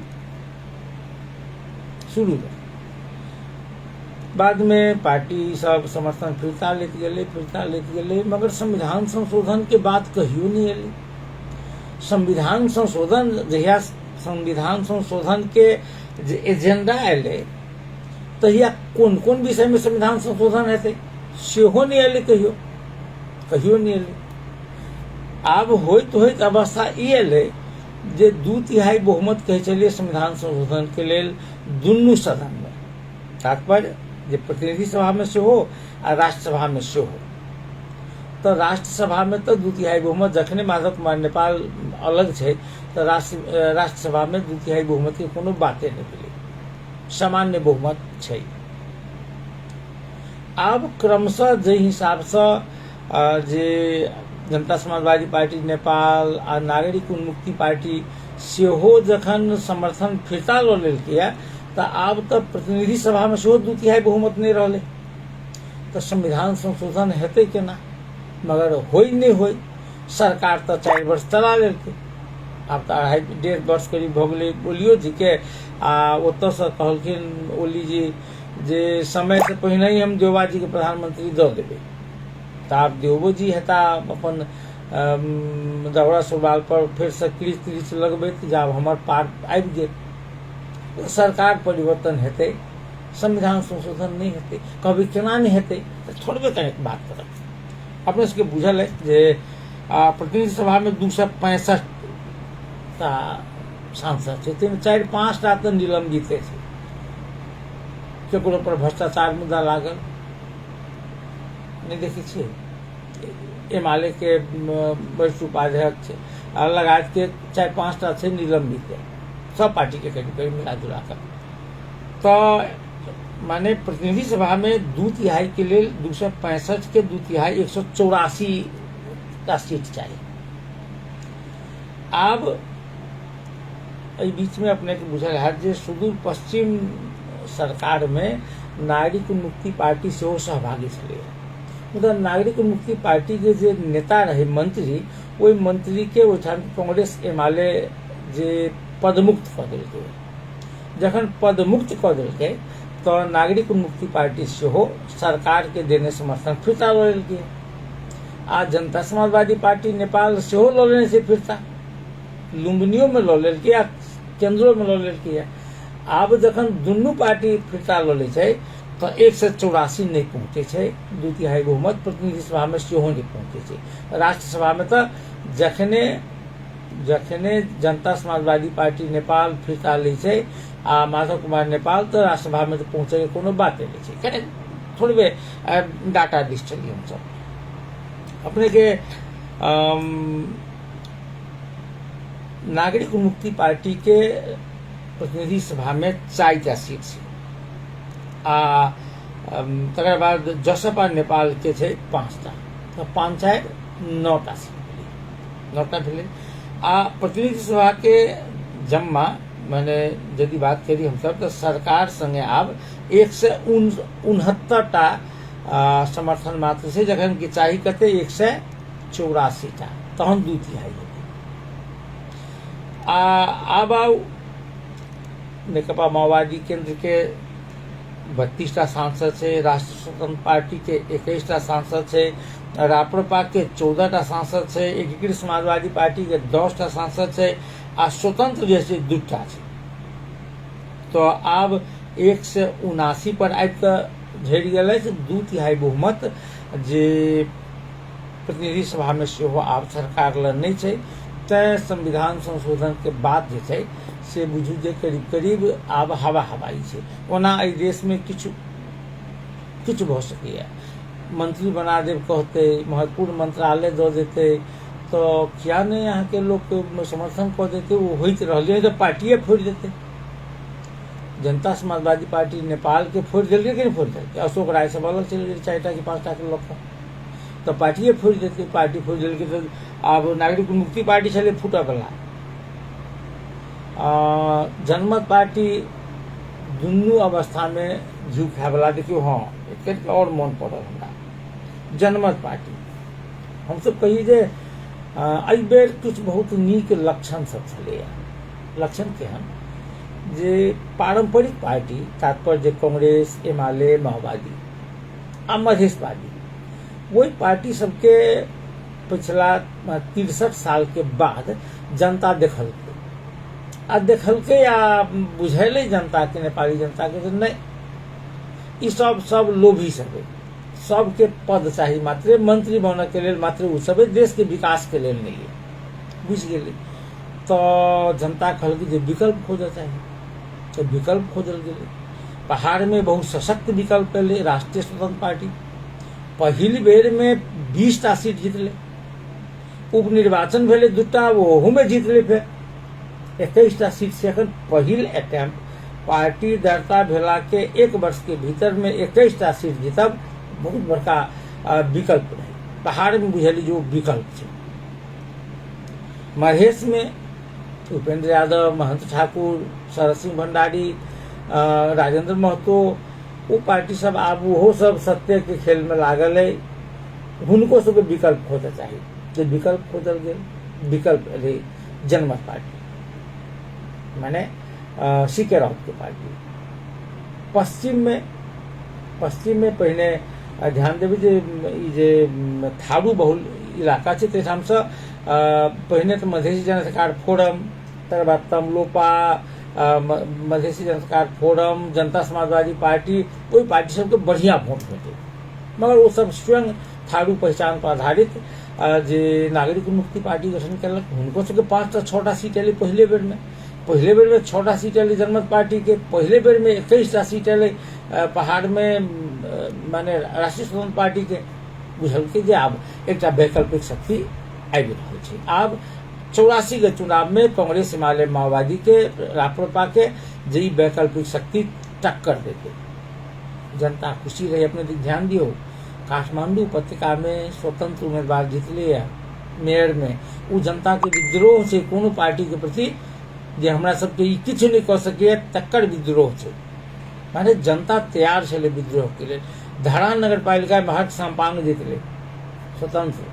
शुरू में। बाद में पार्टी सब समर्थन फिरता लेत गेलै, मगर संविधान संशोधन के बात कहियो नहीं एलै। संविधान संशोधन जहिया संविधान संशोधन के जे एजेंडा एलै तहिया कोन कोन विषय में संविधान संशोधन हेतै सेहो नहीं एलै, कहियो नहीं एलै। आब होइत अवस्था ई एलै जे 2/3 बहुमत कहै छलियै संविधान संशोधन के लेल दुनू सदन में, तात्पर्य जे प्रतिनिधि सभा में सेहो आ राष्ट्रसभा में सेहो। तऽ राष्ट्रसभा में तऽ 2/3 बहुमत, जखने माधव कुमार नेपाल अलग छै तऽ राष्ट्रसभा में 2/3 बहुमत के कोनो बाते नहीं भेलै, सामान्य बहुमत छै। आब क्रमशः जे हिसाब से जे जनता समाजवादी पार्टी नेपाल आ नागरिक उन्मुक्ति पार्टी सेहो जखन समर्थन फिरता लऽ लेलकै तऽ आब तऽ प्रतिनिधि सभा में सेहो 2/3 बहुमत नहीं रहलै, तऽ संविधान संशोधन हेतै केना। मगर होय नहीं होय, सरकार तऽ 4 वर्ष चला लेलकै, आब तऽ 2.5 वर्ष करीब भऽ गेलै ओलियो जी के। आ ओतऽ से कहलखिन ओली जी जे समय से पहिने ही हम देवबा जी के प्रधानमंत्री दऽ देबै, तऽ आब देवबो जी हेता अपन दौरा सुरबाल पर फिर से क्रीच लगबैत जे आब हमर पार आबि गेल। सरकार परिवर्तन हेतै, संविधान संशोधन नहीं हेतै। कहबै केना नहीं हेतै, थोड़बे कनेक बात करब। अपने सबके बुझल है जे प्रतिनिधि सभा में 265 सांसद छै, ताहिमे 4-5 टा तऽ निलंबिते छै। केकरो पर भ्रष्टाचार मुद्दा लागल नहीं देखै छियै। एमाले के वरिष्ठ उपाध्यक्ष लगायत के 4-5टा छै निलंबित, सब पार्टी के करीब करीब मिला जुला कर। तो माने प्रतिनिधि सभा में 2/3 के लिए 265 के 2/3 184 का सीट चाहिए। अब एहि बीच में अपने के बुझल है जे सुदूर पश्चिम सरकार में नागरिक उन्मुक्ति पार्टी से सहभागी छलै। मतलब नागरिक उन्मुक्ति पार्टी के जे नेता रहे मंत्री, ओहि मंत्री के ओहिठाम कांग्रेस एमाले जे पदमुक्त कऽ देलकै। जखन पदमुक्त कऽ देलकै तो नागरिक उन्मुक्ति पार्टी सेहो सरकार के देने समर्थन फिरता लऽ लेलकै। आ जनता समाजवादी पार्टी नेपाल सेहो लऽ लेने छै फिरता, लुम्बिनियो में लऽ लेलकै आ केंद्रो में लऽ लेलकै। आब जखन दुनू पार्टी फिरता लऽ लै छै तो 184 नहीं पहुंचे छै, 2/3 बहुमत प्रतिनिधि सभा में सेहो नहीं पहुंचे छै। राष्ट्रसभा में तो जखने जनता समाजवादी पार्टी नेपाल फिरता लै छै आ माधव कुमार नेपाल तो राष्ट्रसभा में तो पहुंचे के कोनो बाते नहीं छै। कने थोड़ी बे डाटा दिस चलिए हम सब अपने के नागरिक उन्मुक्ति पार्टी के प्रतिनिधि सभा में 4टा सीट छै आ तकर बाद जसपा नेपाल के छै 5टा, तो 5/4 9टा सीट 9टा भेलै। आ प्रतिनिधि सभा के जम्मा माने यदि बात करी हम सब तो सरकार संगे आब 169टा समर्थन मात्र छै, जखन कि चाही कते 184टा, तहन 2/3 आब नेकपा माओवादी केंद्र के 32टा सांसद छै, राष्ट्रीय स्वतंत्र पार्टी के 21टा सांसद छै, राप्रपा के 14टा सांसद छै, एकीकृत समाजवादी पार्टी के 10टा सांसद छै आ स्वतंत्र जे छै 2टा छै। तो आब 179 पर आबि कऽ झड़ि गेल अछि। 2/3 बहुमत जे प्रतिनिधि सभा में सेहो आब सरकार लग नहीं छै। तैं संविधान संशोधन के बाद जे छै से बुझू जे करीब करीब आब हवा हवाई छै। ओना एहि देश में किछु भऽ सकैए, मंत्री बना देब कहते, महत्वपूर्ण मंत्रालय दऽ देते, तो किया नहीं यहाँ के लोग समर्थन कऽ देते। वो होइत रहलै तो पार्टिए फोड़ देते। जनता समाजवादी पार्टी नेपाल के फोड़ देलकै कि नहीं फोड़ देलकै? अशोक राय सब अलग चलि गेलै 4टा कि 5टा के लोग, तो पार्टिए फोड़ देते। पार्टी फोड़ देलकै तो आब नागरिक उन्मुक्ति पार्टी छलै फूटऽ बला, जनमत पार्टी दुनू अवस्था में घी खाय वाला। देखियो हाँ एक और मन पड़ल हमरा जनमत पार्टी। हम सब कही जे एहि बेर किछु बहुत नीक लक्षण सब छलैया। लक्षण केहन जे पारंपरिक पार्टी तात्पर्य कांग्रेस, एमाले, माओवादी आ मधेशवादी, वही पार्टी सबके पिछला 63 साल के बाद जनता देखलकै आ बुझेलै जनता के, नेपाली जनता के नहीं ई सब लोभी सब है, सबके पद चाहिए मात्र, मंत्री बनने के लिए मात्र उ सब देश के विकास के लिए नहीं है। बुझ गेलै तो जनता कहलकै जे विकल्प खोजऽ चाहिए, तो विकल्प खोजल गेलै। पहाड़ में बहुत सशक्त विकल्प एलै राष्ट्रीय स्वतंत्र पार्टी। पहिल बेर में 20टा सीट जीतलै, उपनिर्वाचन भेलै 2टा, ओहू में जीतलै फेर 21टा सीट से। एखन पहिल अटेम्प्ट पार्टी दर्ता भेला के 1 वर्ष के भीतर में 21टा सीट जीतब बहुत बड़का विकल्प रहे। पहाड़ में बुझली जो विकल्प छै। मधेश में उपेंद्र यादव, महंत ठाकुर, शरद सिंह भंडारी, राजेंद्र महतो, वो पार्टी सब आब ओहो सब सत्य के खेल में लागल है। हुनको सबके विकल्प खोजऽ चाहिए, तो विकल्प खोजल गेल। विकल्प रही जनमत पार्टी माने सीके राउत के पार्टी। पश्चिम में पहले ध्यान देबै जे थारू बहुल इलाका छै, ताहिठाम से पहिने तो मधेसी जनाधिकार फोरम, तकर बाद तमलोपा, मधेसी जनाधिकार फोरम, जनता समाजवादी पार्टी, ओहि पार्टी सबके बढ़िया वोट भेटै। मगर वो सब स्वयं थारू पहचान पर आधारित जे नागरिक उन्मुक्ति पार्टी गठन कयलक, हुनको सबके 5टा 6टा सीट एलै पहले बेर में 6टा सीट एलै जनमत पार्टी के। पहले बेर में 21टा सीट एलै पहाड़ में माने राष्ट्रीय स्वतंत्र पार्टी के बुझलकै जे आब एकटा वैकल्पिक शक्ति आबि रहल छै। आब 84 के चुनाव में कांग्रेस हिमालय माओवादी के राप्रपा के जे ई वैकल्पिक शक्ति टक्कर देते, जनता खुशी रही। अपने ध्यान दियो, काठमांडू उपत्यका में स्वतंत्र उम्मीदवार जीतले है मेयर में, उ जनता के विद्रोह छै कोनो पार्टी के प्रति जे हमरा सबके ई किछु नहीं कह सके, तक्कर विद्रोह छै। माने जनता तैयार छलै विद्रोह के लिए। धरान नगर पालिका में हक सम्पांग जीतले स्वतंत्र,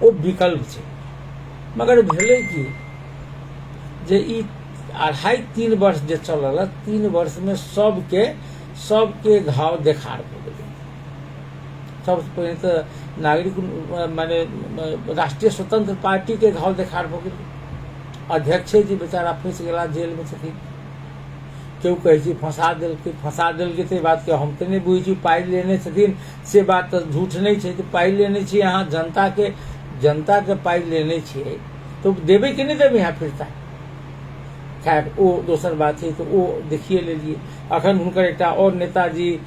ओ विकल्प छै। मगर भेलै कि जे ई 2.5-3 वर्ष जे चलल, 3 वर्ष में सबके घाव देखार हो गेलै। सबसे पहले तो नागरिक माने राष्ट्रीय स्वतंत्र पार्टी के घाव देखार हो गेलै। अध्यक्ष जी बेचारा फंस गेला, जेल में छथिन। केओ कहै छै फंसा देलकै तो बात के हम तो नहीं बुझै छी, पाई लेने छथिन से बात तो झूठ नहीं छै। तो पाई लेने छी अहाँ, जनता के पाई लेने छियै तो देबै कि नहीं देबै यहाँ फिरता। खैर ओ दोसर बात छै, तो ओ देखिए लेलिए। अखन हुनकर एकटा और नेताजी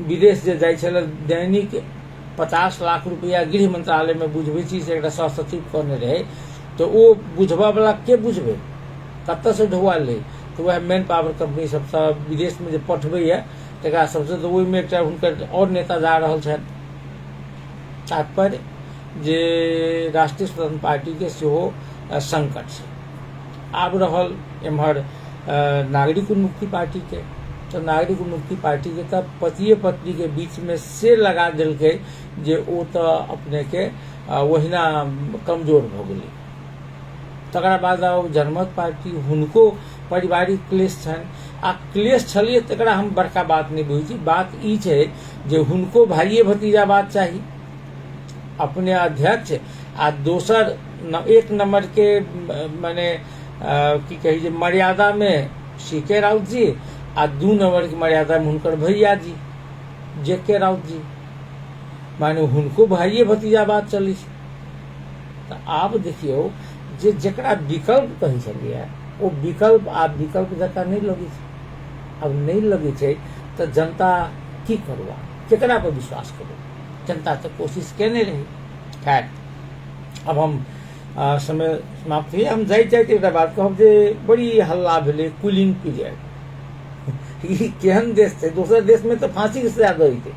विदेश जे जाइ छल, दैनिक 50 लाख रुपया गृह मंत्रालय में बुझबै छी से एकटा सहसचिव कहने रहे। तो ओ बुझबा वाला के बुझबै, कतऽ से ढुआ ले। तो वह मैन पावर कंपनी सब विदेश में जे पठबैया तकरा सबसे, तो ओहिमे एकटा हुनकर और नेता जा रहल छथि। तात्पर्य जे राष्ट्रीय स्वतंत्र पार्टी के सेहो संकट छै। आब रहल एम्हर नागरिक उन्मुक्ति पार्टी के, तो नागरिक उन्मुक्ति पार्टी के तो पतिए पत्नी के बीच में से लगा देलकै जे ओ तो अपने के वहिना कमजोर भ गेलै। तकरा बाद आब जनमत पार्टी, हुनको पारिवारिक क्लेश छनि। आ क्लेश छलिए तकरा हम बड़का बात नहीं बुझै छी। बात ई छै जे हुनको भाइये भतीजा बात चाही, अपने अध्यक्ष आ दोसर एक नंबर के माने की कही जे मर्यादा में सीके राउत जी, आ 2 नंबर के मर्यादा में हुनकर भैया जी जेके राउत जी, माने हुनको भाइये भतीजा बात चलै छै। तो आब देखियो जे जकरा विकल्प कहै छलिए ओ विकल्प आब विकल्प जकाँ नहीं लगे छै। अब नहीं लगे छै तो जनता की करवा, केकरा पर विश्वास करू। जनता तो कोशिश केने रही। खैर अब हम समय समाप्त हुई। हम जाते एक बात कहब जे बड़ी हल्ला भेलै कूलिंग पीरियड। ई केहन देश छै, दोसर देश में तो फांसी के सजा दै छै,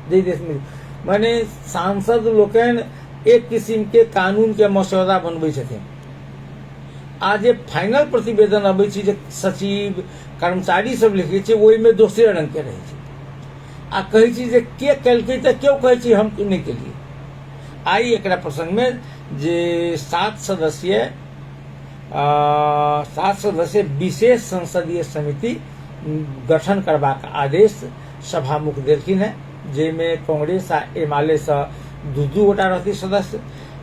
जे देश में माने सांसद लोकनि एक किस्म के कानून के मसौदा बनबै छथिन। आ जे फाइनल प्रतिवेदन अबै छै जे सचिव कर्मचारी सब लिखै छै, ओहिमे दोसरे रंग के रहै छै। आ कहै छी जे के केलकै तऽ केओ कहै छै हम नहीं केलिए। आई एकरा प्रसंग में जे 7 सदस्य विशेष संसदीय समिति गठन करबाक आदेश सभामुख देलखिन है, जेमे कांग्रेस आ एमाले से 2 गोटा रहती सदस्य,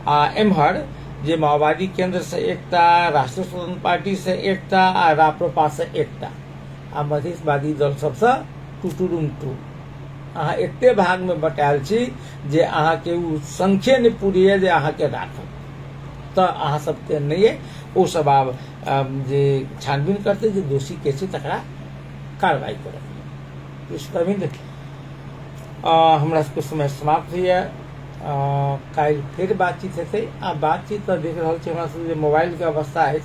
आ एम्हर जे माओवादी केंद्र से एकटा, राष्ट्रीय स्वतंत्र पार्टी से एकटा, आ राप्रपा से एकटा, आ मधेशवादी दल सबसे 2-2 अहाँ एते भाग में बटायल छी जे अहाँ के उ संख्या नहीं पूरी है जे अहाँ के राखब। तो अहाँ सबके नहीं है ओ सब आब जे छानबीन करते जे दोषी के छै तकरा कार्रवाई करत। इस प्रविंद हमरा सबके समय समाप्त होइए। काल्हि फिर बातचीत हेतै। आ बातचीत तो देख रहल छी हमरा सब जे मोबाइल के अवस्था है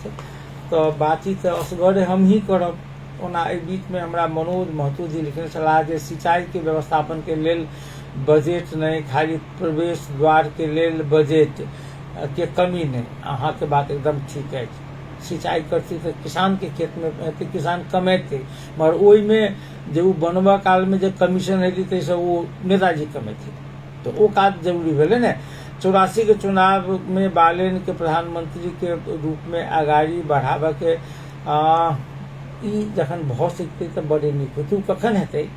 तो बातचीत असगरे हम ही करब। ओना एहि बीच में हमरा मनोज महतो जी लिखने छलाह जे सिंचाई के व्यवस्थापन के लेल बजट नहीं, खाली प्रवेश द्वार के लेल बजट के कमी नहीं। अहाँ के बात एकदम ठीक है। सिंचाई करती तो किसान के खेत में किसान कमेते, मगर ओहि में जे उ बनबा काल में जे कमीशन हेती ताहि से वो नेताजी कमेती, तो वो काज जरूरी भेलै ने। 84 के चुनाव में बालेन के प्रधानमंत्री के रूप में आगाड़ी बढ़ाबे के ई जखन भऽ सकतै तऽ बड़े नीक होतै। कखन हेतै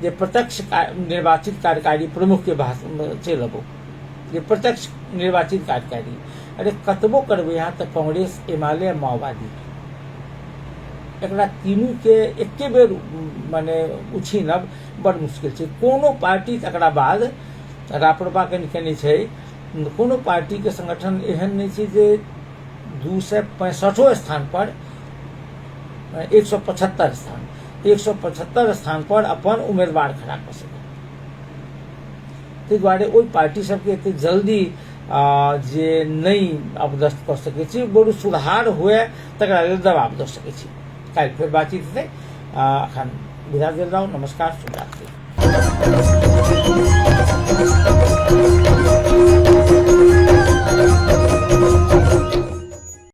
जे प्रत्यक्ष निर्वाचित कार्यकारी प्रमुख के भाषण चलि अबो, जे प्रत्यक्ष निर्वाचित कार्यकारी। अरे कतबो करबै यहाँ तऽ कांग्रेस, एमाले, माओवादी, एकरा तीनू के एके बेर माने उछीनब बड़ मुश्किल छै। कोनो पार्टी तकरा बाद राप्रपा के निकलने छै, कोनो पार्टी के संगठन एहन नहीं छै जे 265 स्थान पर 175 स्थान 175 स्थान पर अपन उम्मीदवार खड़ा कर सके। ताहि दुआरे ओहि पार्टी सबके एते जल्दी जे नहीं अपदस्थ कर सकै छी, बड़ू सुधार हुए तकरा लेल दबाव दऽ सकै छी। काल्हि फेर बातचीत हेतै। अखन विदा देल जाउ। नमस्कार, शुभरात्रि।